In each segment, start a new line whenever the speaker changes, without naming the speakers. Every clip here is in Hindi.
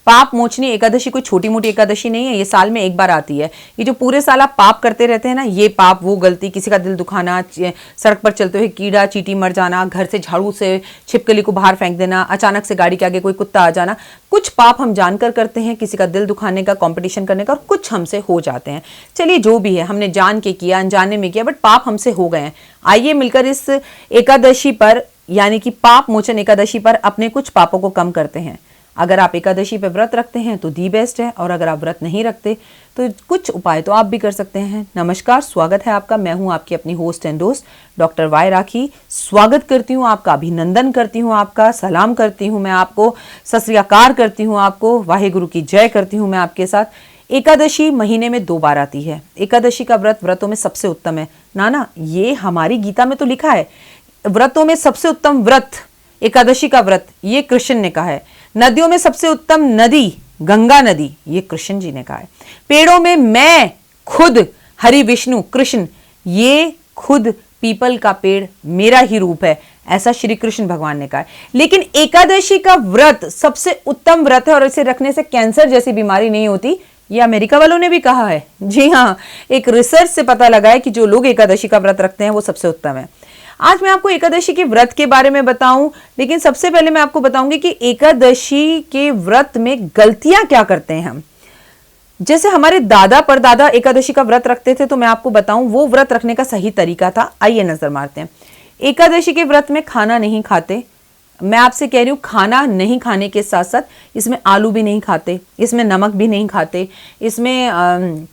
पाप मोचनी एकादशी कोई छोटी मोटी एकादशी नहीं है, ये साल में एक बार आती है। ये जो पूरे साल आप पाप करते रहते हैं ना, ये पाप वो गलती, किसी का दिल दुखाना, सड़क पर चलते हुए कीड़ा चींटी मर जाना, घर से झाड़ू से छिपकली को बाहर फेंक देना, अचानक से गाड़ी के आगे कोई कुत्ता आ जाना, कुछ पाप हम जानकर करते हैं, किसी का दिल दुखाने का, कंपटीशन करने का, और कुछ हमसे हो जाते हैं। चलिए जो भी है, हमने जान के किया अनजाने में किया, बट पाप हमसे हो गए हैं। आइए मिलकर इस एकादशी पर, यानी कि पाप मोचन एकादशी पर अपने कुछ पापों को कम करते हैं। अगर आप एकादशी पे व्रत रखते हैं तो दी बेस्ट है, और अगर आप व्रत नहीं रखते तो कुछ उपाय तो आप भी कर सकते हैं। नमस्कार, स्वागत है आपका। मैं हूं आपकी अपनी होस्ट एंड दोस्त डॉक्टर वाई राखी। स्वागत करती हूं आपका, अभिनंदन करती हूं आपका, सलाम करती हूं मैं आपको, सत श्री अकाल करती हूं आपको, वाहेगुरु की जय करती हूं मैं आपके साथ। एकादशी महीने में 2 बार आती है। एकादशी का व्रत व्रतों में सबसे उत्तम है। ना ये हमारी गीता में तो लिखा है, व्रतों में सबसे उत्तम व्रत एकादशी का व्रत, ये कृष्ण ने कहा है। नदियों में सबसे उत्तम नदी गंगा नदी, ये कृष्ण जी ने कहा है। पेड़ों में मैं खुद हरि विष्णु कृष्ण, ये खुद पीपल का पेड़ मेरा ही रूप है, ऐसा श्री कृष्ण भगवान ने कहा है। लेकिन एकादशी का व्रत सबसे उत्तम व्रत है, और इसे रखने से कैंसर जैसी बीमारी नहीं होती, ये अमेरिका वालों ने भी कहा है। जी हाँ, एक रिसर्च से पता लगा है कि जो लोग एकादशी का व्रत रखते हैं वो सबसे उत्तम है। आज मैं आपको एकादशी के व्रत के बारे में बताऊं, लेकिन सबसे पहले मैं आपको बताऊंगी कि एकादशी के व्रत में गलतियां क्या करते हैं हम। जैसे हमारे दादा परदादा एकादशी का व्रत रखते थे, तो मैं आपको बताऊं वो व्रत रखने का सही तरीका था। आइए नजर मारते हैं। एकादशी के व्रत में खाना नहीं खाते। मैं आपसे कह रही हूं, खाना नहीं खाने के साथ साथ इसमें आलू भी नहीं खाते, इसमें नमक भी नहीं खाते, इसमें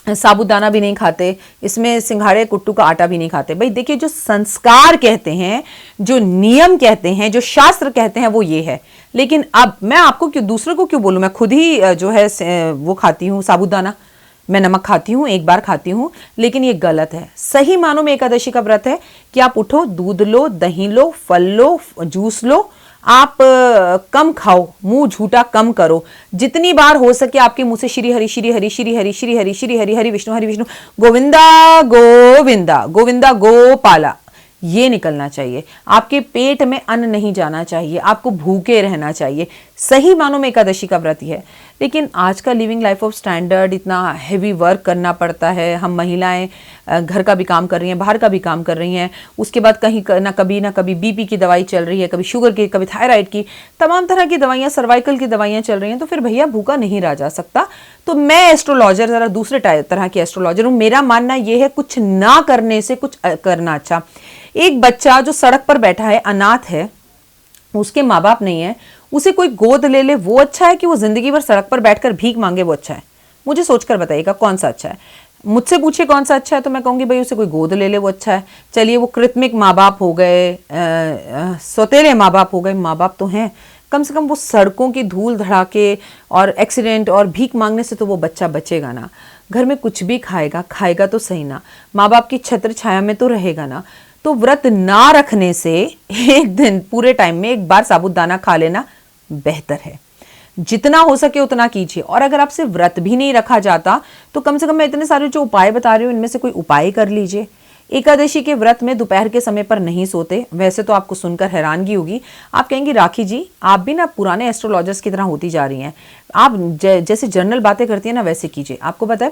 साबूदाना भी नहीं खाते, इसमें सिंघाड़े कुट्टू का आटा भी नहीं खाते। भाई देखिए, जो संस्कार कहते हैं, जो नियम कहते हैं, जो शास्त्र कहते हैं, वो ये है। लेकिन अब मैं आपको क्यों, दूसरों को क्यों बोलूं, मैं खुद ही जो है वो खाती हूँ साबूदाना, मैं नमक खाती हूँ, एक बार खाती हूँ, लेकिन ये गलत है। सही मानों में एकादशी का व्रत है कि आप उठो, दूध लो, दही लो, फल लो, जूस लो, आप कम खाओ, मुंह झूठा कम करो। जितनी बार हो सके आपके मुंह से श्री हरि श्री हरि श्री हरि श्री हरि श्री हरि हरि विष्णु गोविंदा गोविंदा गोविंदा गोपाला, ये निकलना चाहिए। आपके पेट में अन्न नहीं जाना चाहिए, आपको भूखे रहना चाहिए। सही मानों में एकादशी का व्रत ही है। लेकिन आज का लिविंग लाइफ ऑफ स्टैंडर्ड, इतना हैवी वर्क करना पड़ता है। हम महिलाएं घर का भी काम कर रही हैं, बाहर का भी काम कर रही हैं, उसके बाद कहीं ना कभी बीपी की दवाई चल रही है, कभी शुगर की, कभी थायराइड की, तमाम तरह की दवाइयाँ, सर्वाइकल की दवाइयाँ चल रही हैं। तो फिर भैया भूखा नहीं रहा जा सकता। तो मैं एस्ट्रोलॉजर, जरा दूसरे तरह की एस्ट्रोलॉजर हूँ। मेरा मानना यह है, कुछ ना करने से कुछ करना अच्छा। एक बच्चा जो सड़क पर बैठा है, अनाथ है, उसके माँ बाप नहीं है, उसे कोई गोद ले ले, वो अच्छा है कि वो जिंदगी भर सड़क पर बैठकर भीख मांगे, वो अच्छा है? मुझे सोचकर बताइएगा कौन सा अच्छा है। मुझसे पूछे कौन सा अच्छा है, तो मैं कहूंगी भाई उसे कोई गोद ले ले, वो अच्छा है। चलिए, वो कृत्रिम माँ बाप हो गए, सौतेले माँ बाप हो गए, माँ बाप तो हैं, कम से कम वो सड़कों की धूल धड़ाके और एक्सीडेंट और भीख मांगने से तो वो बच्चा बचेगा ना। घर में कुछ भी खाएगा तो सही ना, माँ बाप की छत्र छाया में तो रहेगा ना। तो व्रत ना रखने से एक दिन पूरे टाइम में एक बार साबूदाना खा लेना बेहतर है। जितना हो सके उतना कीजिए। और अगर आपसे व्रत भी नहीं रखा जाता तो कम से कम मैं इतने सारे जो उपाय बता रही हूँ, इनमें से कोई उपाय कर लीजिए। एकादशी के व्रत में दोपहर के समय पर नहीं सोते। वैसे तो आपको सुनकर हैरानगी होगी, आप कहेंगी राखी जी आप भी ना पुराने एस्ट्रोलॉजर्स की तरह होती जा रही हैं, आप जैसे जनरल बातें करती हैं ना वैसे कीजिए। आपको पता है,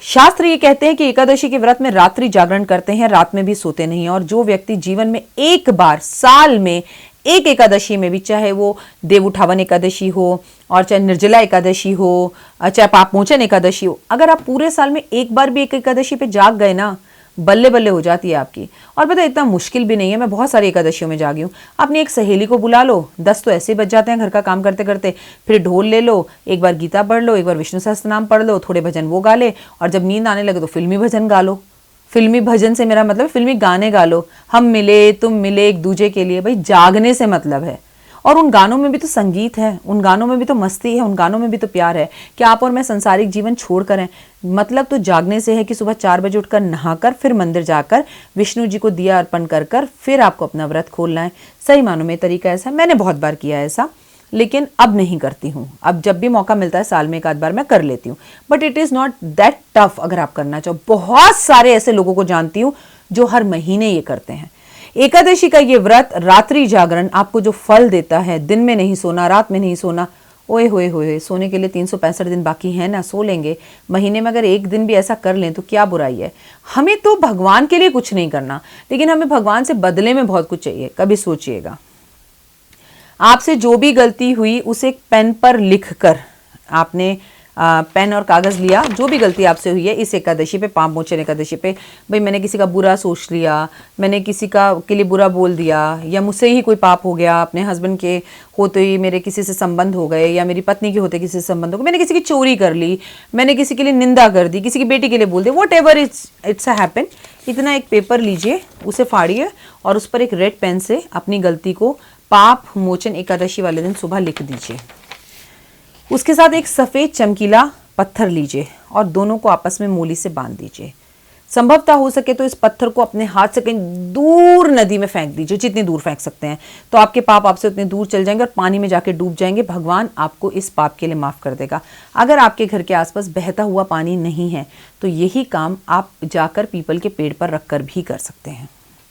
शास्त्र ये कहते हैं कि एकादशी के व्रत में रात्रि जागरण करते हैं, रात में भी सोते नहीं हैं। और जो व्यक्ति जीवन में एक बार, साल में एक एकादशी में भी, चाहे वो देव उठावन एकादशी हो और चाहे निर्जला एकादशी हो, चाहे पाप मोचन एकादशी हो, अगर आप पूरे साल में एक बार भी एक एकादशी पे जाग गए ना, बल्ले बल्ले हो जाती है आपकी। और पता है, इतना मुश्किल भी नहीं है। मैं बहुत सारी एकादशियों में जागी हूँ। अपनी एक सहेली को बुला लो, 10 तो ऐसे बच जाते हैं घर का काम करते करते। फिर ढोल ले लो, एक बार गीता पढ़ लो, एक बार विष्णु सहस्त्रनाम पढ़ लो, थोड़े भजन वो गा ले, और जब नींद आने लगे तो फिल्मी भजन गा लो। फिल्मी भजन से मेरा मतलब फिल्मी गाने गा लो, हम मिले तुम मिले एक दूजे के लिए। भाई जागने से मतलब है। और उन गानों में भी तो संगीत है, उन गानों में भी तो मस्ती है, उन गानों में भी तो प्यार है कि आप और मैं संसारिक जीवन छोड़ कर हैं। मतलब तो जागने से है कि सुबह 4 बजे उठकर नहाकर फिर मंदिर जाकर विष्णु जी को दिया अर्पण कर फिर आपको अपना व्रत खोलना है। सही मानों में तरीका ऐसा, मैंने बहुत बार किया है ऐसा, लेकिन अब नहीं करती हूँ। अब जब भी मौका मिलता है साल में एक आध बार मैं कर लेती हूँ, but it is not that tough अगर आप करना चाहो। बहुत सारे ऐसे लोगों को जानती हूँ जो हर महीने ये करते हैं। एकादशी का ये व्रत, रात्रि जागरण आपको जो फल देता है, दिन में नहीं सोना, रात में नहीं सोना, ओए होए होए, सोने के लिए 365 दिन बाकी हैं ना, सो लेंगे। महीने में अगर एक दिन भी ऐसा कर लें तो क्या बुराई है। हमें तो भगवान के लिए कुछ नहीं करना, लेकिन हमें भगवान से बदले में बहुत कुछ चाहिए। कभी सोचिएगा, आपसे जो भी गलती हुई उसे एक पेन पर लिख कर, आपने पेन और कागज़ लिया, जो भी गलती आपसे हुई है इस एकादशी पे, पाप मोचन एकादशी पे, भाई मैंने किसी का बुरा सोच लिया, मैंने किसी का के लिए बुरा बोल दिया, या मुझसे ही कोई पाप हो गया, अपने हस्बैंड के होते ही मेरे किसी से संबंध हो गए, या मेरी पत्नी के होते किसी से संबंध हो गए, मैंने किसी की चोरी कर ली, मैंने किसी के लिए निंदा कर दी, किसी की बेटी के लिए बोल दिया, वॉट एवर इट्स हैपन। इतना एक पेपर लीजिए, उसे फाड़िए और उस पर एक रेड पेन से अपनी गलती को पाप मोचन एकादशी वाले दिन सुबह लिख दीजिए। उसके साथ एक सफ़ेद चमकीला पत्थर लीजिए और दोनों को आपस में मूली से बांध दीजिए। संभवतः हो सके तो इस पत्थर को अपने हाथ से कहीं दूर नदी में फेंक दीजिए, जितनी दूर फेंक सकते हैं, तो आपके पाप आपसे उतने दूर चल जाएंगे और पानी में जाके डूब जाएंगे। भगवान आपको इस पाप के लिए माफ़ कर देगा। अगर आपके घर के आसपास बहता हुआ पानी नहीं है तो यही काम आप जाकर पीपल के पेड़ पर रखकर भी कर सकते हैं।